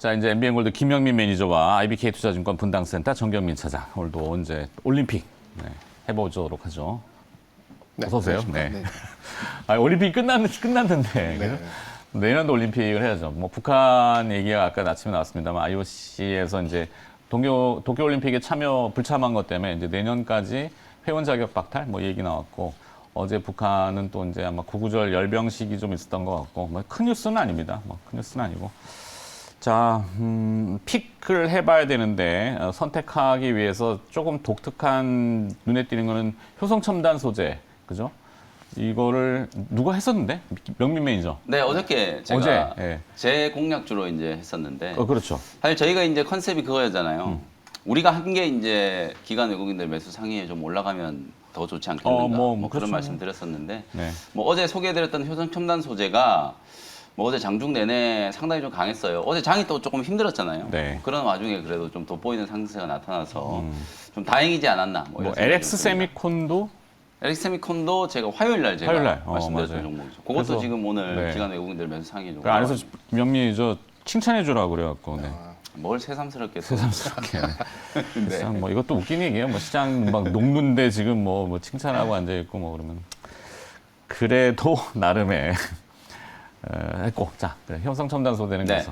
자, 이제 MBN골드 김영민 매니저와 IBK투자증권 분당센터 정경민 차장. 오늘도 이제 올림픽 해보도록 하죠. 네, 어서 오세요. 네. 네. 아, 올림픽 끝났는데. 네. 내년도 올림픽을 해야죠. 뭐 북한 얘기가 아까 아침에 나왔습니다만 IOC에서 이제 도쿄올림픽에 불참한 것 때문에 이제 내년까지 회원 자격 박탈 뭐 얘기 나왔고 어제 북한은 또 이제 아마 구구절 열병식이 좀 있었던 것 같고 뭐 큰 뉴스는 아닙니다. 뭐 큰 뉴스는 아니고. 자, 픽을 해봐야 되는데 선택하기 위해서 조금 독특한 눈에 띄는 거는 효성첨단 소재, 그죠? 이거를 누가 했었는데? 명민 매니저. 네, 어저께 제가 어제, 예. 제 공약주로 이제 했었는데 그렇죠. 사실 저희가 이제 컨셉이 그거였잖아요. 우리가 한 게 이제 기관 외국인들 매수 상위에 좀 올라가면 더 좋지 않겠는가 뭐 그런 그렇죠. 말씀 드렸었는데 네. 뭐 어제 소개해드렸던 효성첨단 소재가 뭐 어제 장중 내내 상당히 좀 강했어요. 어제 장이 또 조금 힘들었잖아요. 네. 그런 와중에 그래도 좀 돋보이는 상승세가 나타나서 좀 다행이지 않았나. 뭐 뭐 이런 생각이 LX 듭니다. 세미콘도 LX 세미콘도 제가 화요일 날 제가 화요일 날. 말씀드렸던 맞아요. 종목이죠. 그것도 그래서, 지금 오늘 네. 기관 외국인들 매수 상위 좀 그 안에서 김영민이 저 칭찬해 주라고 그래갖고 네. 뭘 새삼스럽게 또. 새삼스럽게. 네. 시장 뭐 이것도 웃긴 얘기예요. 뭐 시장 막 녹는데 지금 뭐 칭찬하고 앉아 있고 뭐 그러면 그래도 나름의 했고 자 그래, 효성첨단 소재는 네. 그래서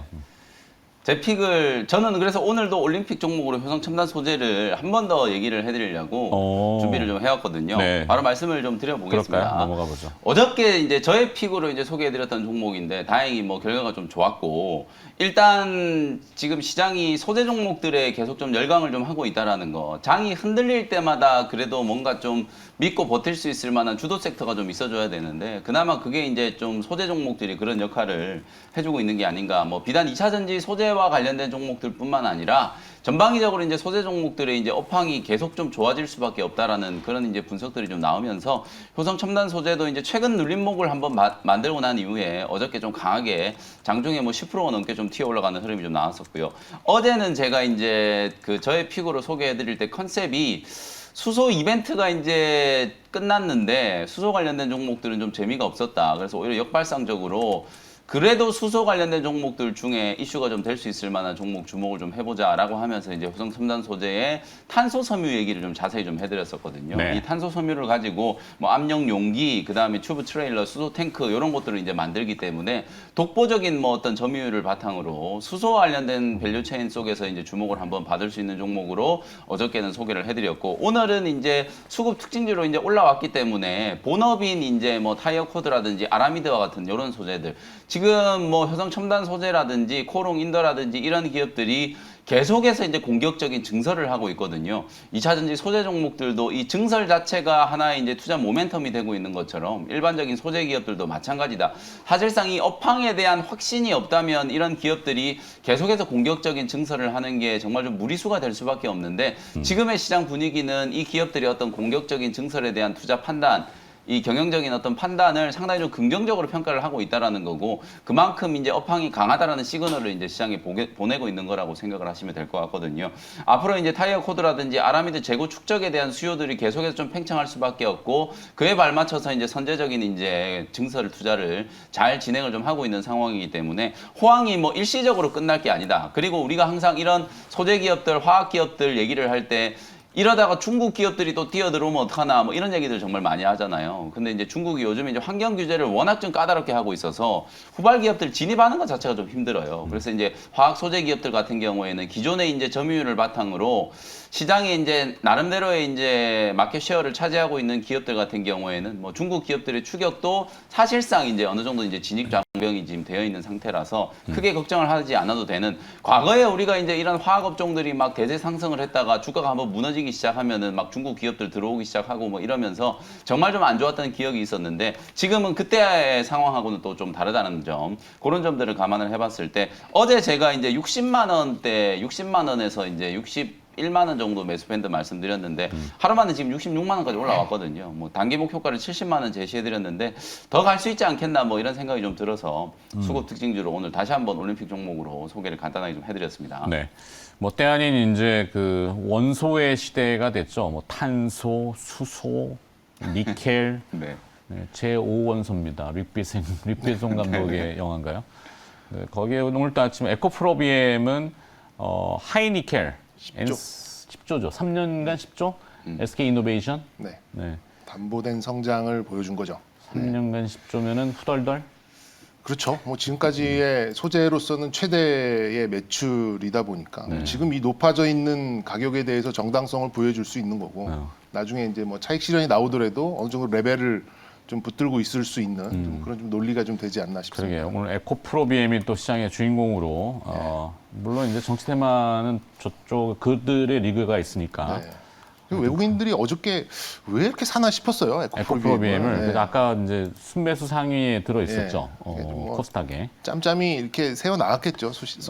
제 픽을 저는 그래서 오늘도 올림픽 종목으로 효성첨단 소재를 한 번 더 얘기를 해드리려고 준비를 좀 해왔거든요. 네. 바로 말씀을 좀 드려보겠습니다. 그럴까요? 넘어가 보죠. 어저께 이제 저의 픽으로 이제 소개해드렸던 종목인데 다행히 뭐 결과가 좀 좋았고 일단 지금 시장이 소재 종목들에 계속 좀 열광을 좀 하고 있다라는 거. 장이 흔들릴 때마다 그래도 뭔가 좀 믿고 버틸 수 있을 만한 주도 섹터가 좀 있어줘야 되는데 그나마 그게 이제 좀 소재 종목들이 그런 역할을 해주고 있는 게 아닌가. 뭐 비단 2차 전지 소재와 관련된 종목들뿐만 아니라 전방위적으로 이제 소재 종목들의 이제 업황이 계속 좀 좋아질 수밖에 없다라는 그런 이제 분석들이 좀 나오면서 효성 첨단 소재도 이제 최근 눌림목을 한번 만들고 난 이후에 어저께 좀 강하게 장중에 뭐 10%가 넘게 좀 튀어 올라가는 흐름이 좀 나왔었고요. 어제는 제가 이제 그 저의 픽으로 소개해드릴 때 컨셉이 수소 이벤트가 이제 끝났는데 수소 관련된 종목들은 좀 재미가 없었다. 그래서 오히려 역발상적으로 그래도 수소 관련된 종목들 중에 이슈가 좀 될 수 있을 만한 종목 주목을 좀 해보자라고 하면서 이제 효성첨단 소재의 탄소 섬유 얘기를 좀 자세히 좀 해드렸었거든요. 네. 이 탄소 섬유를 가지고 뭐 압력 용기, 그 다음에 튜브 트레일러, 수소 탱크 이런 것들을 이제 만들기 때문에 독보적인 뭐 어떤 점유율을 바탕으로 수소 관련된 밸류체인 속에서 이제 주목을 한번 받을 수 있는 종목으로 어저께는 소개를 해드렸고 오늘은 이제 수급 특징주로 이제 올라왔기 때문에 본업인 이제 뭐 타이어 코드라든지 아라미드와 같은 이런 소재들 지금 뭐 효성 첨단 소재라든지 코롱 인더라든지 이런 기업들이 계속해서 이제 공격적인 증설을 하고 있거든요. 2차 전지 소재 종목들도 이 증설 자체가 하나의 이제 투자 모멘텀이 되고 있는 것처럼 일반적인 소재 기업들도 마찬가지다. 사실상 이 업황에 대한 확신이 없다면 이런 기업들이 계속해서 공격적인 증설을 하는 게 정말 좀 무리수가 될 수밖에 없는데 지금의 시장 분위기는 이 기업들이 어떤 공격적인 증설에 대한 투자 판단 이 경영적인 어떤 판단을 상당히 좀 긍정적으로 평가를 하고 있다라는 거고 그만큼 이제 업황이 강하다라는 시그널을 이제 시장에 보내고 있는 거라고 생각을 하시면 될 것 같거든요. 앞으로 이제 타이어 코드라든지 아라미드 재고 축적에 대한 수요들이 계속해서 좀 팽창할 수밖에 없고 그에 발맞춰서 이제 선제적인 이제 증설 투자를 잘 진행을 좀 하고 있는 상황이기 때문에 호황이 뭐 일시적으로 끝날 게 아니다. 그리고 우리가 항상 이런 소재 기업들, 화학 기업들 얘기를 할 때 이러다가 중국 기업들이 또 뛰어들어오면 어떡하나 뭐 이런 얘기들 정말 많이 하잖아요. 근데 이제 중국이 요즘 이제 환경 규제를 워낙 좀 까다롭게 하고 있어서 후발 기업들 진입하는 것 자체가 좀 힘들어요. 그래서 이제 화학 소재 기업들 같은 경우에는 기존의 이제 점유율을 바탕으로 시장에 이제 나름대로의 이제 마켓 쉐어를 차지하고 있는 기업들 같은 경우에는 뭐 중국 기업들의 추격도 사실상 이제 어느 정도 이제 진입 장벽이 지금 되어 있는 상태라서 크게 걱정을 하지 않아도 되는 과거에 우리가 이제 이런 화학 업종들이 막 대세 상승을 했다가 주가가 한번 무너지기 시작하면은 막 중국 기업들 들어오기 시작하고 뭐 이러면서 정말 좀 안 좋았던 기억이 있었는데 지금은 그때의 상황하고는 또 좀 다르다는 점 그런 점들을 감안을 해봤을 때 어제 제가 이제 60만 원대 60만 원에서 이제 1만 원 정도 매수 밴드 말씀드렸는데 하루 만에 지금 66만 원까지 올라왔거든요. 뭐 단기 목표가를 70만 원 제시해드렸는데 더 갈 수 있지 않겠나 뭐 이런 생각이 좀 들어서 수급 특징주로 오늘 다시 한번 올림픽 종목으로 소개를 간단하게 좀 해드렸습니다. 네. 뭐 때 아닌 이제 그 원소의 시대가 됐죠. 뭐 탄소, 수소, 니켈, 네. 제5원소입니다. 릭비송 감독의 영화인가요? 네, 거기에 오늘 또 아침 에코프로비엠은 하이니켈 10조죠. 3년간 10조. SK 이노베이션. 네. 네. 담보된 성장을 보여준 거죠. 3년간 10조면은 후덜덜. 그렇죠. 뭐 지금까지의 소재로서는 최대의 매출이다 보니까 네. 지금 이 높아져 있는 가격에 대해서 정당성을 보여줄 수 있는 거고 나중에 이제 뭐 차익 실현이 나오더라도 어느 정도 레벨을 좀 붙들고 있을 수 있는 좀 그런 좀 논리가 좀 되지 않나 싶습니다. 그러게요. 오늘 에코프로비엠이 또 시장의 주인공으로 물론 이제 정치 테마는 저쪽 그들의 리그가 있으니까 네. 그리고 외국인들이 어저께 왜 이렇게 사나 싶었어요. 에코프로비엠을 네. 그래서 아까 이제 순매수 상위에 들어 있었죠. 네. 뭐 코스닥에. 짬짬이 이렇게 새어 나왔겠죠. 소식이.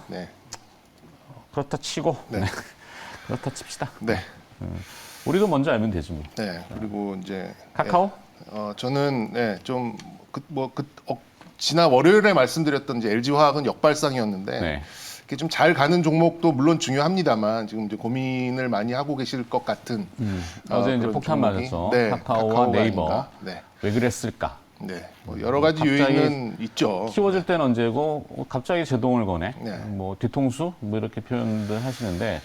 네. 그렇다 치고 네. 네. 그렇다 칩시다. 네. 우리도 먼저 알면 되지 뭐. 네. 그리고 이제 카카오? 저는 좀 지난 월요일에 말씀드렸던 이제 LG 화학은 역발상이었는데 네. 이렇게 좀 잘 가는 종목도 물론 중요합니다만 지금 이제 고민을 많이 하고 계실 것 같은 어제 이제 그런 폭탄 종목이, 맞았죠. 네, 카카오와 카카오가 네이버. 아닌가. 네. 왜 그랬을까? 네. 뭐 여러 가지 갑자기 요인은 있죠. 키워질 때는 언제고 갑자기 제동을 거네. 네. 뭐 뒤통수 뭐 이렇게 표현들 하시는데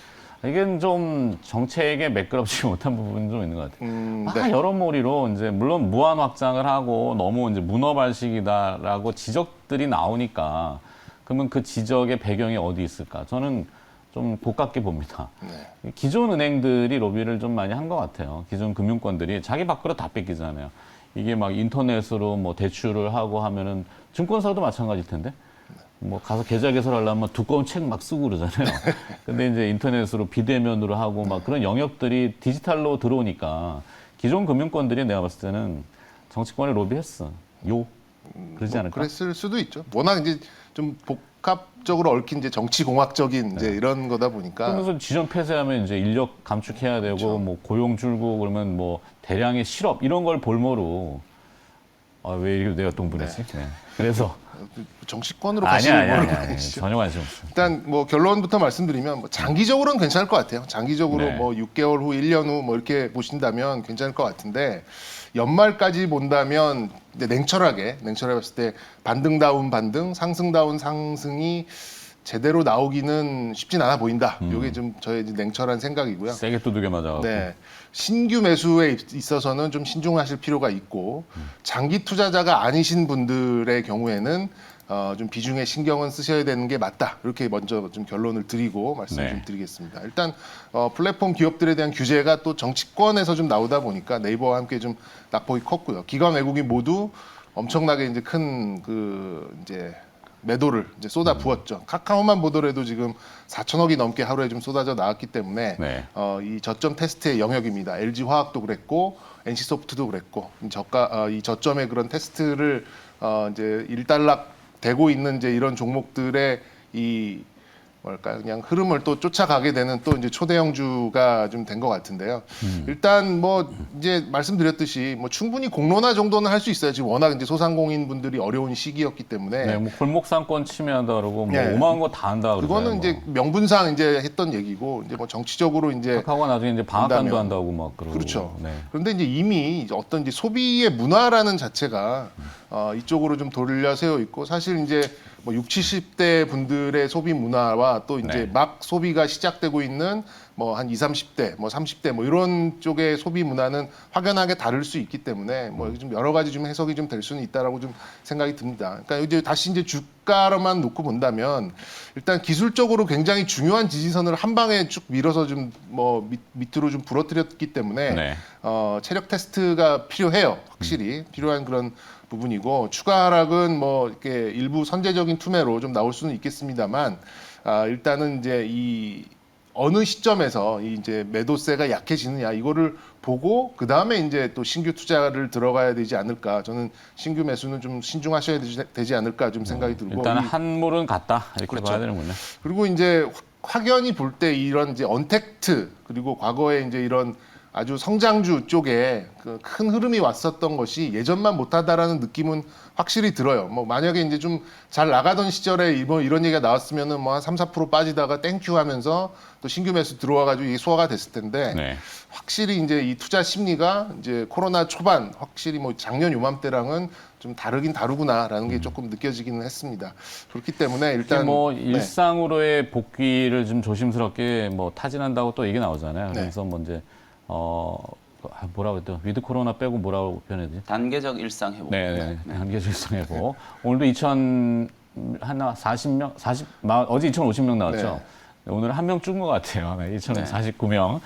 이게 좀 정책에 매끄럽지 못한 부분이 좀 있는 것 같아요. 네. 여러모리로 이제 물론 무한 확장을 하고 너무 이제 문어발식이다라고 지적들이 나오니까 그러면 그 지적의 배경이 어디 있을까? 저는 좀 고깝게 봅니다. 네. 기존 은행들이 로비를 좀 많이 한 것 같아요. 기존 금융권들이 자기 밖으로 다 뺏기잖아요. 이게 막 인터넷으로 뭐 대출을 하고 하면은 증권사도 마찬가지일 텐데. 뭐 가서 계좌 개설하려면 두꺼운 책 막 쓰고 그러잖아요. 근데 이제 인터넷으로 비대면으로 하고 막 그런 영역들이 디지털로 들어오니까 기존 금융권들이 내가 봤을 때는 정치권에 로비했어. 그러지 않을까? 그랬을 수도 있죠. 워낙 이제 좀 복합적으로 얽힌 이제 정치공학적인 이제 이런 거다 보니까 그러면서 지점 폐쇄하면 이제 인력 감축해야 되고 그렇죠. 뭐 고용 줄고 그러면 뭐 대량의 실업 이런 걸 볼모로 왜 이렇게 내가 동분했지? 네. 그래서 정치권으로 가시는 아니야. 전혀 관심 없어. 일단 뭐 결론부터 말씀드리면 뭐 장기적으로는 괜찮을 것 같아요. 장기적으로 네. 뭐 6개월 후, 1년 후 뭐 이렇게 보신다면 괜찮을 것 같은데 연말까지 본다면 이제 냉철하게 봤을 때 반등다운 반등, 상승다운 상승이 제대로 나오기는 쉽진 않아 보인다. 이게 좀 저의 이제 냉철한 생각이고요. 세게 두들겨 맞아갖고. 네. 신규 매수에 있어서는 좀 신중하실 필요가 있고 장기 투자자가 아니신 분들의 경우에는 좀 비중에 신경은 쓰셔야 되는 게 맞다. 이렇게 먼저 좀 결론을 드리고 말씀을 네. 좀 드리겠습니다. 일단 플랫폼 기업들에 대한 규제가 또 정치권에서 좀 나오다 보니까 네이버와 함께 좀 낙폭이 컸고요. 기관 외국인 모두 엄청나게 이제 큰 이제 매도를 이제 쏟아 부었죠. 카카오만 보더라도 지금 4천억이 넘게 하루에 좀 쏟아져 나왔기 때문에 네. 이 저점 테스트의 영역입니다. LG 화학도 그랬고 NC 소프트도 그랬고 이 저점의 그런 테스트를 이제 일단락 되고 있는 이제 이런 종목들의 이 뭘까 그냥 흐름을 또 쫓아가게 되는 또 이제 초대형주가 좀 된 것 같은데요. 일단 뭐 이제 말씀드렸듯이 뭐 충분히 공론화 정도는 할 수 있어요. 지금 워낙 이제 소상공인 분들이 어려운 시기였기 때문에 네, 뭐 골목 상권 침해한다 그러고 뭐 네. 오만한 거 다 한다 그러고. 그거는 이제 명분상 이제 했던 얘기고 이제 뭐 정치적으로 이제 카카오가 나중에 이제 방앗간도 본다면. 한다고 막 그러고. 그렇죠. 네. 그런데 이제 이미 어떤 이제 소비의 문화라는 자체가 이쪽으로 좀 돌려세워 있고 사실 이제 뭐 60, 70대 분들의 소비 문화와 또 이제 네. 막 소비가 시작되고 있는 뭐 한 20, 30대, 뭐 30대 뭐 이런 쪽의 소비 문화는 확연하게 다를 수 있기 때문에 뭐 좀 여러 가지 좀 해석이 좀 될 수는 있다라고 좀 생각이 듭니다. 그러니까 이제 다시 이제 주가로만 놓고 본다면 일단 기술적으로 굉장히 중요한 지지선을 한 방에 쭉 밀어서 좀 뭐 밑으로 좀 부러뜨렸기 때문에 네. 체력 테스트가 필요해요. 확실히 필요한 그런 부분이고 추가 하락은 뭐 이렇게 일부 선제적인 투매로 좀 나올 수는 있겠습니다만 일단은 이제 이 어느 시점에서 이제 매도세가 약해지느냐 이거를 보고 그 다음에 이제 또 신규 투자를 들어가야 되지 않을까. 저는 신규 매수는 좀 신중하셔야 되지 않을까 좀 생각이 들고. 일단은 한물은 갔다 이렇게 그렇죠. 봐야 되는군요. 그리고 이제 확연히 볼 때 이런 이제 언택트 그리고 과거에 이제 이런 아주 성장주 쪽에 그 큰 흐름이 왔었던 것이 예전만 못하다라는 느낌은 확실히 들어요. 뭐 만약에 이제 좀 잘 나가던 시절에 뭐 이런 얘기가 나왔으면은 뭐 한 3, 4% 빠지다가 땡큐 하면서 또 신규 매수 들어와가지고 이게 소화가 됐을 텐데 네. 확실히 이제 이 투자 심리가 이제 코로나 초반 확실히 뭐 작년 요맘때랑은 좀 다르긴 다르구나라는 게 조금 느껴지기는 했습니다. 그렇기 때문에 일단 뭐 네. 일상으로의 복귀를 좀 조심스럽게 뭐 타진한다고 또 얘기 나오잖아요. 네. 그래서 뭐 이제 뭐라고 했죠? 위드 코로나 빼고 뭐라고 표현해야 되지? 단계적 일상 회복. 네, 단계적 일상회복. 오늘도 2,040명, 어제 2,050명 나왔죠. 네. 오늘 한 명 준 것 같아요. 네, 2,049명.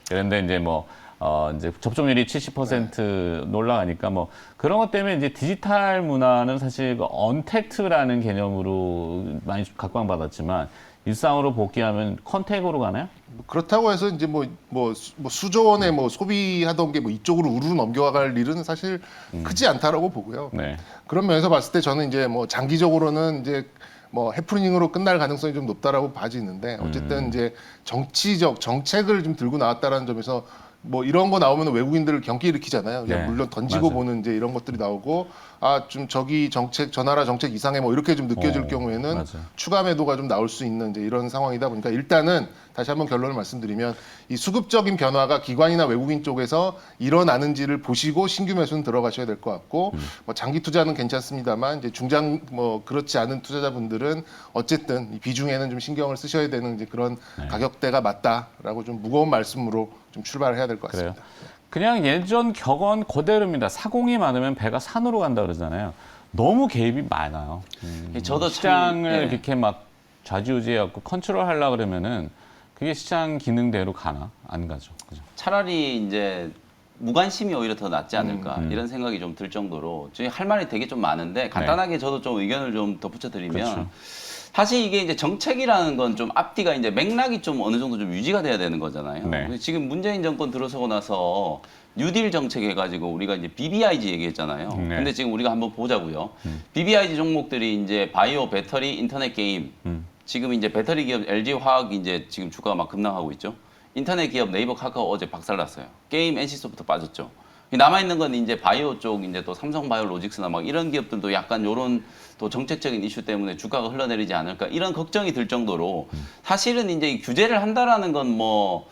그런데 이제 이제 접종률이 70% 올라가니까 뭐 그런 것 때문에 이제 디지털 문화는 사실 그 언택트라는 개념으로 많이 각광받았지만 일상으로 복귀하면 컨택으로 가나요? 뭐 그렇다고 해서 이제 뭐 수조 원의 뭐 소비하던 게 뭐 이쪽으로 우르르 넘겨갈 일은 사실 크지 않다라고 보고요. 네. 그런 면에서 봤을 때 저는 이제 뭐 장기적으로는 이제 뭐 해프닝으로 끝날 가능성이 좀 높다라고 봐지는데 어쨌든 이제 정치적 정책을 좀 들고 나왔다라는 점에서 뭐 이런 거 나오면 외국인들을 경기 일으키잖아요. 그냥 네, 물론 던지고 맞아요. 보는 이제 이런 것들이 나오고 좀 저기 정책 저 나라 정책 이상해 뭐 이렇게 좀 느껴질 경우에는 맞아요. 추가 매도가 좀 나올 수 있는 이제 이런 상황이다 보니까 일단은 다시 한번 결론을 말씀드리면 이 수급적인 변화가 기관이나 외국인 쪽에서 일어나는지를 보시고 신규 매수는 들어가셔야 될 것 같고 뭐 장기 투자는 괜찮습니다만 이제 중장 뭐 그렇지 않은 투자자분들은 어쨌든 이 비중에는 좀 신경을 쓰셔야 되는 이제 그런 가격대가 맞다라고 좀 무거운 말씀으로 좀 출발을 해야 될 것 그래요. 같습니다. 그냥 예전 격언 그대로입니다. 사공이 많으면 배가 산으로 간다 그러잖아요. 너무 개입이 많아요. 저도 시장을 참, 예. 이렇게 막 좌지우지해갖고 컨트롤 하려고 그러면은 그게 시장 기능대로 가나? 안 가죠. 그죠? 차라리 이제 무관심이 오히려 더 낫지 않을까 이런 생각이 좀 들 정도로 저희 할 말이 되게 좀 많은데 간단하게 저도 좀 의견을 좀 덧붙여 드리면 그렇죠. 사실 이게 이제 정책이라는 건 좀 앞뒤가 이제 맥락이 좀 어느 정도 좀 유지가 돼야 되는 거잖아요. 네. 지금 문재인 정권 들어서고 나서 뉴딜 정책 해가지고 우리가 이제 BBIG 얘기했잖아요. 네. 근데 지금 우리가 한번 보자고요. BBIG 종목들이 이제 바이오, 배터리, 인터넷 게임. 지금 이제 배터리 기업 LG 화학 이제 지금 주가가 막 급락하고 있죠. 인터넷 기업 네이버, 카카오 어제 박살났어요. 게임 NC소프트 빠졌죠. 남아 있는 건 이제 바이오 쪽 이제 또 삼성 바이오로직스나 막 이런 기업들도 약간 요런 또 정책적인 이슈 때문에 주가가 흘러내리지 않을까 이런 걱정이 들 정도로 사실은 이제 이 규제를 한다라는 건 뭐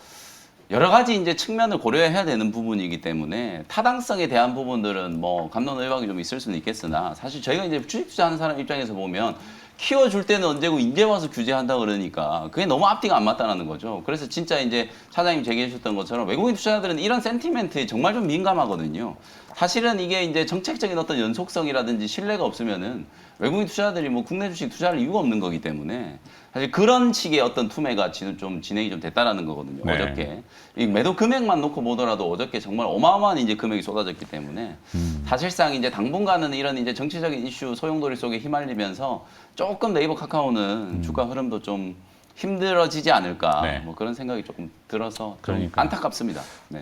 여러 가지 이제 측면을 고려해야 되는 부분이기 때문에 타당성에 대한 부분들은 뭐 갑론의박이 좀 있을 수는 있겠으나 사실 저희가 이제 주식 투자하는 사람 입장에서 보면 키워줄 때는 언제고 이제 와서 규제한다 그러니까 그게 너무 앞뒤가 안 맞다는 거죠. 그래서 진짜 이제 차장님 제기해 주셨던 것처럼 외국인 투자자들은 이런 센티멘트에 정말 좀 민감하거든요. 사실은 이게 이제 정책적인 어떤 연속성이라든지 신뢰가 없으면은 외국인 투자자들이 뭐 국내 주식 투자할 이유가 없는 거기 때문에 사실 그런 식의 어떤 투매가 지금 좀 진행이 좀 됐다라는 거거든요. 네. 어저께 이 매도 금액만 놓고 보더라도 어저께 정말 어마어마한 이제 금액이 쏟아졌기 때문에 사실상 이제 당분간은 이런 이제 정치적인 이슈 소용돌이 속에 휘말리면서 조금 네이버 카카오는 주가 흐름도 좀 힘들어지지 않을까 네. 뭐 그런 생각이 조금 들어서 좀 그러니까요. 안타깝습니다. 네.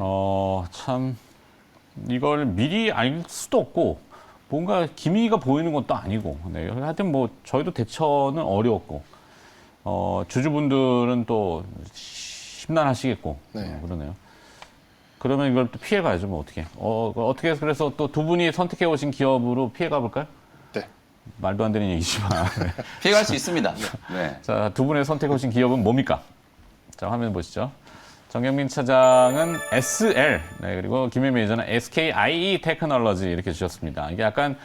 참 이걸 미리 알 수도 없고 뭔가 기미가 보이는 것도 아니고 네. 하여튼 뭐 저희도 대처는 어려웠고 주주분들은 또 심란하시겠고 네. 그러네요. 그러면 이걸 또 피해 가야죠. 뭐 어떻게 어떻게 해서 그래서 또 두 분이 선택해 오신 기업으로 피해 가볼까요? 네. 말도 안 되는 얘기지만 피해갈 수 있습니다. 네. 자, 두 분의 선택해 오신 기업은 뭡니까? 자, 화면 보시죠. 정경민 차장은 SL, 네, 그리고 김혜 매니저는 SKIE 테크놀로지 이렇게 주셨습니다. 이게 약간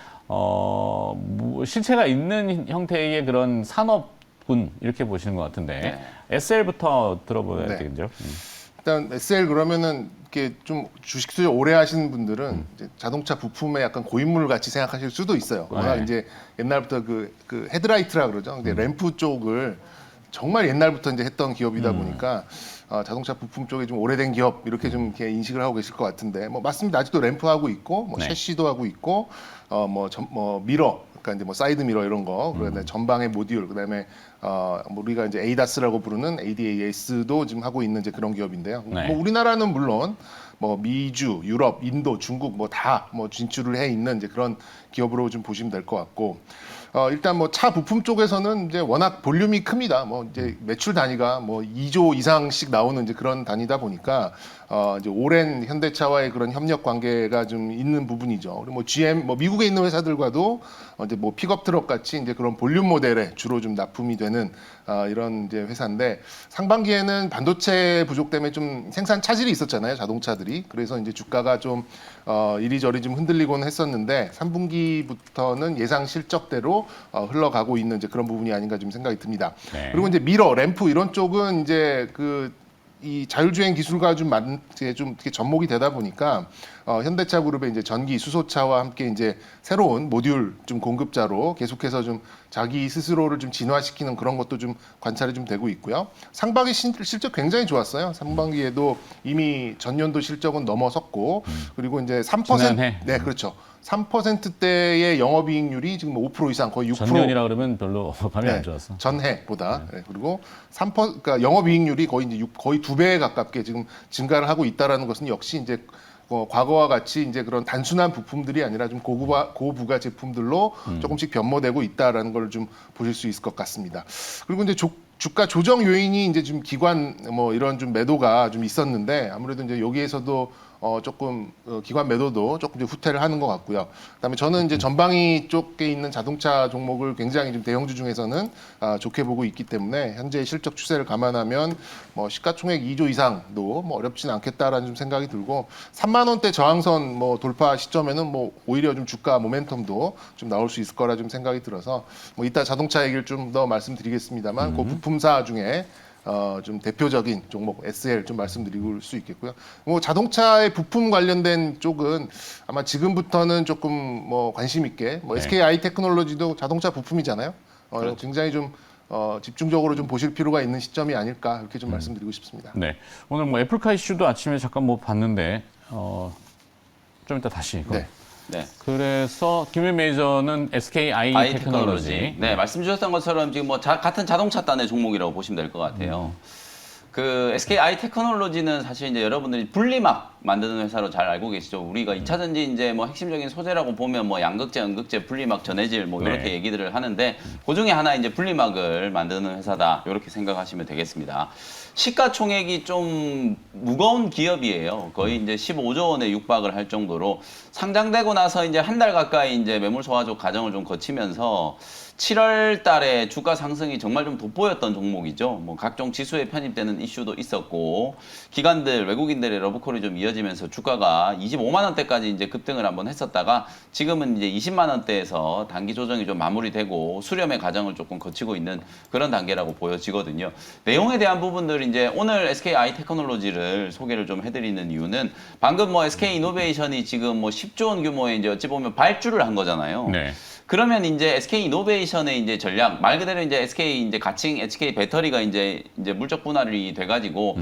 실체가 있는 형태의 그런 산업군 이렇게 보시는 것 같은데 네. SL부터 들어봐야 네. 되겠죠? 일단 SL 그러면은 이렇게 좀 주식 투자 오래 하시는 분들은 이제 자동차 부품의 약간 고인물 같이 생각하실 수도 있어요. 워낙 네. 이제 옛날부터 그 헤드라이트라 그러죠. 근데 램프 쪽을 정말 옛날부터 이제 했던 기업이다 보니까 자동차 부품 쪽에 좀 오래된 기업 이렇게 좀 이렇게 인식을 하고 계실 것 같은데 뭐 맞습니다. 아직도 램프 하고 있고 뭐 네. 셰시도 하고 있고 뭐 미러 그러니까 이제 뭐 사이드 미러 이런 거 그다음에 전방의 모듈 그다음에 뭐 우리가 이제 ADAS라고 부르는 ADAS도 지금 하고 있는 이제 그런 기업인데요. 네. 뭐 우리나라는 물론 뭐 미주, 유럽, 인도, 중국 뭐 다 뭐 진출을 해 있는 이제 그런 기업으로 좀 보시면 될 것 같고 일단 뭐 차 부품 쪽에서는 이제 워낙 볼륨이 큽니다. 뭐 이제 매출 단위가 뭐 2조 이상씩 나오는 이제 그런 단위다 보니까 이제 오랜 현대차와의 그런 협력 관계가 좀 있는 부분이죠. 그리고 뭐 GM 뭐 미국에 있는 회사들과도 이제 뭐 픽업 트럭 같이 이제 그런 볼륨 모델에 주로 좀 납품이 되는 이런 이제 회사인데 상반기에는 반도체 부족 때문에 좀 생산 차질이 있었잖아요, 자동차들이. 그래서 이제 주가가 좀 이리저리 좀 흔들리곤 했었는데 3분기부터는 예상 실적대로 흘러가고 있는 이제 그런 부분이 아닌가 좀 생각이 듭니다. 네. 그리고 이제 미러, 램프 이런 쪽은 이제 이 자율주행 기술과 좀 이렇게 접목이 되다 보니까 현대차 그룹의 이제 전기 수소차와 함께 이제 새로운 모듈 좀 공급자로 계속해서 좀 자기 스스로를 좀 진화시키는 그런 것도 좀 관찰이 좀 되고 있고요. 상반기 실적 굉장히 좋았어요. 상반기에도 이미 전년도 실적은 넘어섰고 그리고 이제 3% 지난해. 네, 그렇죠. 3%대의 영업이익률이 지금 5% 이상 거의 6%. 전년이라 그러면 별로 반응이 안 좋았어. 전해보다. 네, 그리고 3%, 그러니까 영업이익률이 거의 이제 거의 2배에 가깝게 지금 증가를 하고 있다라는 것은 역시 이제 과거와 같이 이제 그런 단순한 부품들이 아니라 좀 고부가 제품들로 조금씩 변모되고 있다라는 걸 좀 보실 수 있을 것 같습니다. 그리고 이제 주가 조정 요인이 이제 좀 기관 뭐 이런 좀 매도가 좀 있었는데 아무래도 이제 여기에서도 조금 기관 매도도 조금 이제 후퇴를 하는 것 같고요. 그다음에 저는 이제 전방위 쪽에 있는 자동차 종목을 굉장히 좀 대형주 중에서는 좋게 보고 있기 때문에 현재 실적 추세를 감안하면 뭐 시가총액 2조 이상도 뭐 어렵지는 않겠다라는 좀 생각이 들고 3만 원대 저항선 뭐 돌파 시점에는 뭐 오히려 좀 주가 모멘텀도 좀 나올 수 있을 거라 좀 생각이 들어서 뭐 이따 자동차 얘기를 좀 더 말씀드리겠습니다만 그 부품사 중에 좀 대표적인 종목 SL 좀 말씀드릴 수 있겠고요. 뭐 자동차의 부품 관련된 쪽은 아마 지금부터는 조금 뭐 관심 있게 뭐 네. SKI 테크놀로지도 자동차 부품이잖아요. 그렇죠. 굉장히 좀 집중적으로 좀 보실 필요가 있는 시점이 아닐까 이렇게 좀 말씀드리고 싶습니다. 네. 오늘 뭐 애플카 이슈도 아침에 잠깐 뭐 봤는데 좀 이따 다시. 네. 네. 그래서 김일 메이저는 SKI 아이 테크놀로지. 테크놀로지. 네, 말씀 주셨던 것처럼 지금 뭐 같은 자동차단의 종목이라고 보시면 될 것 같아요. 그 SKI 테크놀로지는 사실 이제 여러분들이 분리막 만드는 회사로 잘 알고 계시죠. 우리가 2차 전지 이제 뭐 핵심적인 소재라고 보면 뭐 양극재, 음극재, 분리막, 전해질 뭐 이렇게 네. 얘기들을 하는데 그 중에 하나 이제 분리막을 만드는 회사다. 이렇게 생각하시면 되겠습니다. 시가총액이 좀 무거운 기업이에요. 거의 이제 15조 원에 육박을 할 정도로 상장되고 나서 이제 한 달 가까이 이제 매물 소화적 과정을 좀 거치면서 7월 달에 주가 상승이 정말 좀 돋보였던 종목이죠. 뭐 각종 지수에 편입되는 이슈도 있었고 기관들 외국인들의 러브콜이 좀 이어지면서 주가가 25만 원대까지 이제 급등을 한번 했었다가 지금은 이제 20만 원대에서 단기 조정이 좀 마무리되고 수렴의 과정을 조금 거치고 있는 그런 단계라고 보여지거든요. 내용에 대한 부분들 이제 오늘 SKI 테크놀로지를 소개를 좀 해드리는 이유는 방금 뭐 SK 이노베이션이 지금 뭐 10조 원 규모의 이제 어찌 보면 발주를 한 거잖아요. 네. 그러면 이제 SK 이노베이션의 이제 전략 말 그대로 이제 SK 이제 가칭 SK 배터리가 이제 물적 분할이 돼가지고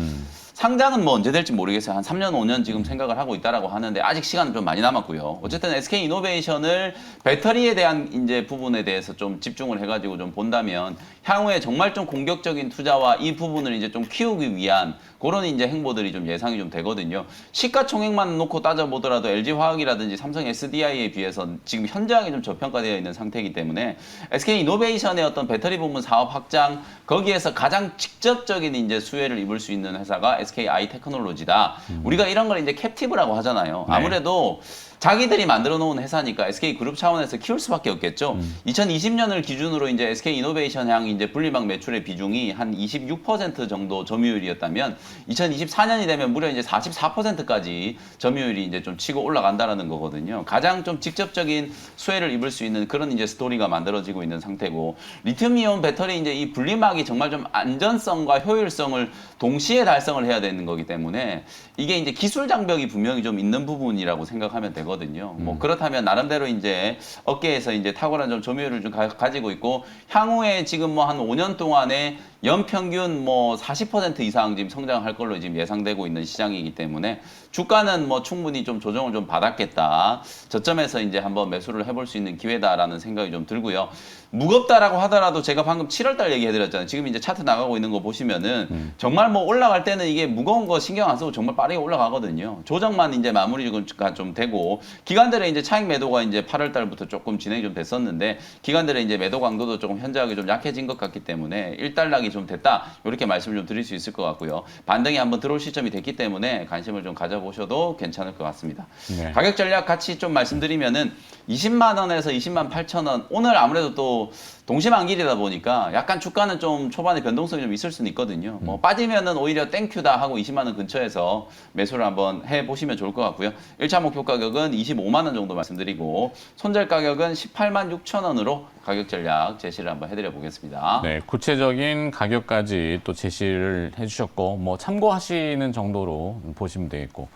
상장은 뭐 언제 될지 모르겠어요. 한 3년, 5년 지금 생각을 하고 있다라고 하는데 아직 시간은 좀 많이 남았고요. 어쨌든 SK 이노베이션을 배터리에 대한 이제 부분에 대해서 좀 집중을 해가지고 좀 본다면 향후에 정말 좀 공격적인 투자와 이 부분을 이제 좀 키우기 위한 그런 이제 행보들이 좀 예상이 좀 되거든요. 시가총액만 놓고 따져보더라도 LG화학이라든지 삼성 SDI에 비해서 지금 현저하게 좀 저평가되어 있는 상태이기 때문에 SK 이노베이션의 어떤 배터리 부문 사업 확장 거기에서 가장 직접적인 이제 수혜를 입을 수 있는 회사가 SKI 테크놀로지다. 우리가 이런 걸 이제 캡티브라고 하잖아요. 네. 아무래도 자기들이 만들어 놓은 회사니까 SK 그룹 차원에서 키울 수밖에 없겠죠. 2020년을 기준으로 이제 SK 이노베이션 향 이제 분리막 매출의 비중이 한 26% 정도 점유율이었다면 2024년이 되면 무려 이제 44%까지 점유율이 이제 좀 치고 올라간다라는 거거든요. 가장 좀 직접적인 수혜를 입을 수 있는 그런 이제 스토리가 만들어지고 있는 상태고 리튬이온 배터리 이제 이 분리막이 정말 좀 안전성과 효율성을 동시에 달성을 해야 되는 거기 때문에 이게 이제 기술 장벽이 분명히 좀 있는 부분이라고 생각하면 되거든요. 뭐 그렇다면 나름대로 이제 업계에서 이제 탁월한 좀 점유율을 좀 가지고 있고 향후에 지금 뭐 한 5년 동안에 연평균 뭐 40% 이상 지금 성장할 걸로 지금 예상되고 있는 시장이기 때문에 주가는 뭐 충분히 좀 조정을 좀 받았겠다. 저점에서 이제 한번 매수를 해볼 수 있는 기회다라는 생각이 좀 들고요. 무겁다라고 하더라도 제가 방금 7월달 얘기해드렸잖아요. 지금 이제 차트 나가고 있는 거 보시면은 정말 뭐 올라갈 때는 이게 무거운 거 신경 안 쓰고 정말 빠르게 올라가거든요. 조정만 이제 마무리가 좀 되고 기관들의 이제 차익 매도가 이제 8월 달부터 조금 진행이 좀 됐었는데 기관들의 이제 매도 강도도 조금 현저하게 좀 약해진 것 같기 때문에 일단락이 좀 됐다. 이렇게 말씀을 좀 드릴 수 있을 것 같고요. 반등이 한번 들어올 시점이 됐기 때문에 관심을 좀 가져보셔도 괜찮을 것 같습니다. 네. 가격 전략 같이 좀 말씀드리면은 20만 원에서 20만 8천 원. 오늘 아무래도 또 동시만길이다 보니까 약간 주가는 좀 초반에 변동성이 좀 있을 수는 있거든요. 뭐 빠지면은 오히려 땡큐다 하고 20만 원 근처에서 매수를 한번 해 보시면 좋을 것 같고요. 1차 목표 가격은 25만 원 정도 말씀드리고 손절 가격은 18만 6천 원으로 가격 전략 제시를 한번 해드려 보겠습니다. 네, 구체적인 가격까지 또 제시를 해주셨고 뭐 참고하시는 정도로 보시면 되겠고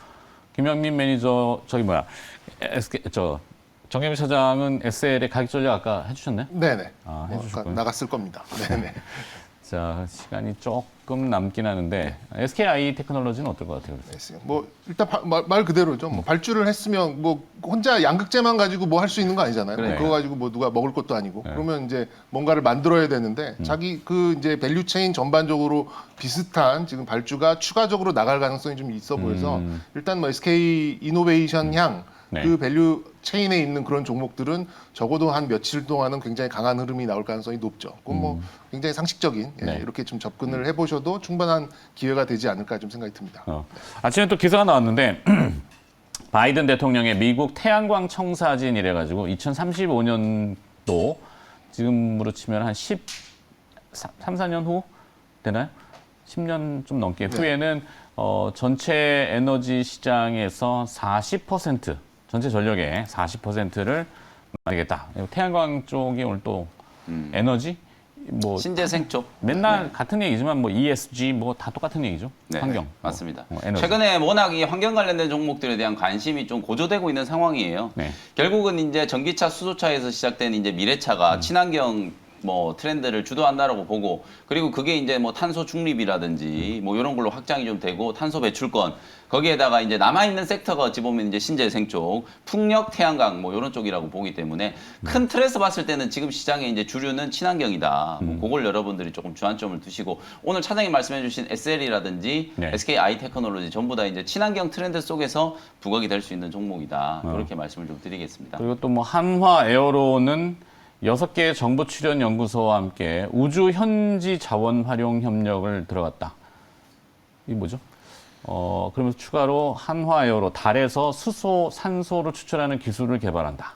김영민 매니저 정혜미 차장은 SL의 가격 전략 아까 해주셨나요? 네네. 아, 뭐 해주셨군요. 아까 나갔을 겁니다. 네네. 자, 시간이 조금 남긴 하는데 SKI 테크놀로지는 어떨 것 같아요? 뭐 일단 말 그대로죠. 뭐 발주를 했으면 뭐 혼자 양극재만 가지고 뭐 할 수 있는 거 아니잖아요. 그래요. 그거 가지고 뭐 누가 먹을 것도 아니고. 그러면 이제 뭔가를 만들어야 되는데 자기 그 이제 밸류 체인 전반적으로 비슷한 지금 발주가 추가적으로 나갈 가능성이 좀 있어 보여서 일단 뭐 SK 이노베이션 향 네. 그 밸류 체인에 있는 그런 종목들은 적어도 한 며칠 동안은 굉장히 강한 흐름이 나올 가능성이 높죠. 그건 뭐 굉장히 상식적인 네. 이렇게 좀 접근을 해보셔도 충분한 기회가 되지 않을까 좀 생각이 듭니다. 아침에 또 기사가 나왔는데 바이든 대통령의 미국 태양광 청사진 이래가지고 2035년도 지금으로 치면 한 3, 4년 후 되나요? 10년 좀 넘게 네. 후에는 전체 에너지 시장에서 40% 전체 전력의 40%를 만들겠다. 태양광 쪽이 오늘 또 에너지 뭐 신재생 쪽. 맨날 같은 얘기지만 뭐 ESG 뭐 다 똑같은 얘기죠. 네, 환경. 맞습니다. 에너지. 최근에 워낙 이 환경 관련된 종목들에 대한 관심이 좀 고조되고 있는 상황이에요. 네. 결국은 이제 전기차, 수소차에서 시작된 이제 미래차가 친환경 뭐 트렌드를 주도한다라고 보고 그리고 그게 이제 뭐 탄소 중립이라든지 뭐 이런 걸로 확장이 좀 되고 탄소 배출권 거기에다가 이제 남아 있는 섹터가 어찌 보면 이제 신재생 쪽, 풍력, 태양광 뭐 이런 쪽이라고 보기 때문에 큰 틀에서 봤을 때는 지금 시장의 이제 주류는 친환경이다. 뭐 그걸 여러분들이 조금 주안점을 두시고 오늘 차장님 말씀해주신 SL이라든지 네. SKI 테크놀로지 전부 다 이제 친환경 트렌드 속에서 부각이 될 수 있는 종목이다. 이렇게 말씀을 좀 드리겠습니다. 그리고 또 뭐 한화 에어로는 6개 정부 출연 연구소와 함께 우주 현지 자원 활용 협력을 들어갔다. 이게 뭐죠? 그러면서 추가로 한화 에어로 달에서 수소, 산소를 추출하는 기술을 개발한다.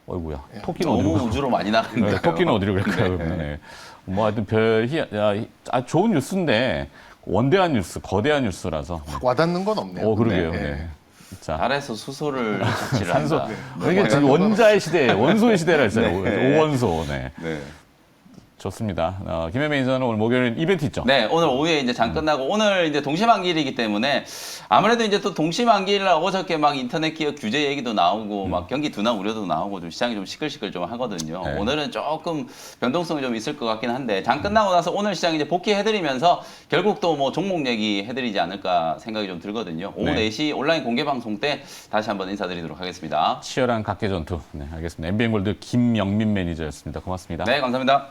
어이구야. 토끼는 어디로 너무 가? 우주로 많이 나가는데요. 네, 토끼는 어디로 갈까요? 그러면? 네. 뭐 하여튼 좋은 뉴스인데 원대한 뉴스, 거대한 뉴스라서. 와닿는 건 없네요. 그러게요. 네. 네. 자, 달에서 수소를 채취를 산소. 한다. 이게 지금 원자의 시대, 원소의 시대라 했잖아요. 네. 오원소. 네. 네. 좋습니다. 김혜 매니저는 오늘 목요일 이벤트 있죠? 네, 오늘 오후에 이제 장 끝나고 오늘 이제 동시만기일이기 때문에 아무래도 이제 또 동시만기일날 어저께 막 인터넷 기업 규제 얘기도 나오고 막 경기 둔화 우려도 나오고 좀 시장이 좀 시끌시끌 좀 하거든요. 네. 오늘은 조금 변동성이 좀 있을 것 같긴 한데 장 끝나고 나서 오늘 시장 이제 복귀해드리면서 결국 또 뭐 종목 얘기 해드리지 않을까 생각이 좀 들거든요. 오후 네. 4시 온라인 공개 방송 때 다시 한번 인사드리도록 하겠습니다. 치열한 각계 전투. 네, 알겠습니다. MBN골드 김영민 매니저였습니다. 고맙습니다. 네, 감사합니다.